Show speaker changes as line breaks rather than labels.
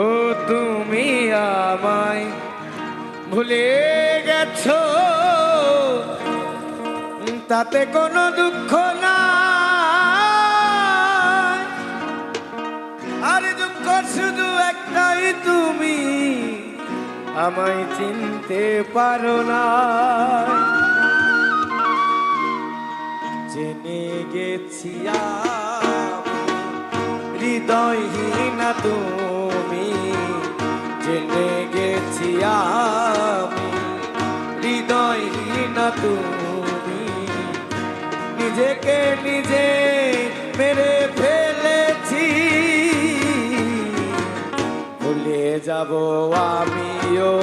ও তুমি আমায় ভুলে গেছো, তাতে কোনো দুঃখ নাই। আর দুঃখ শুধু একটাই, তুমি আমায় চিনতে পারো না। জেনে গেছি আমি হৃদয়হীনা তুমি, জেনে গেছি আমি হৃদয়হীনা তুমি। নিজেকে নিজে মেরে ফেলেছি, ভুলে যাব আমিও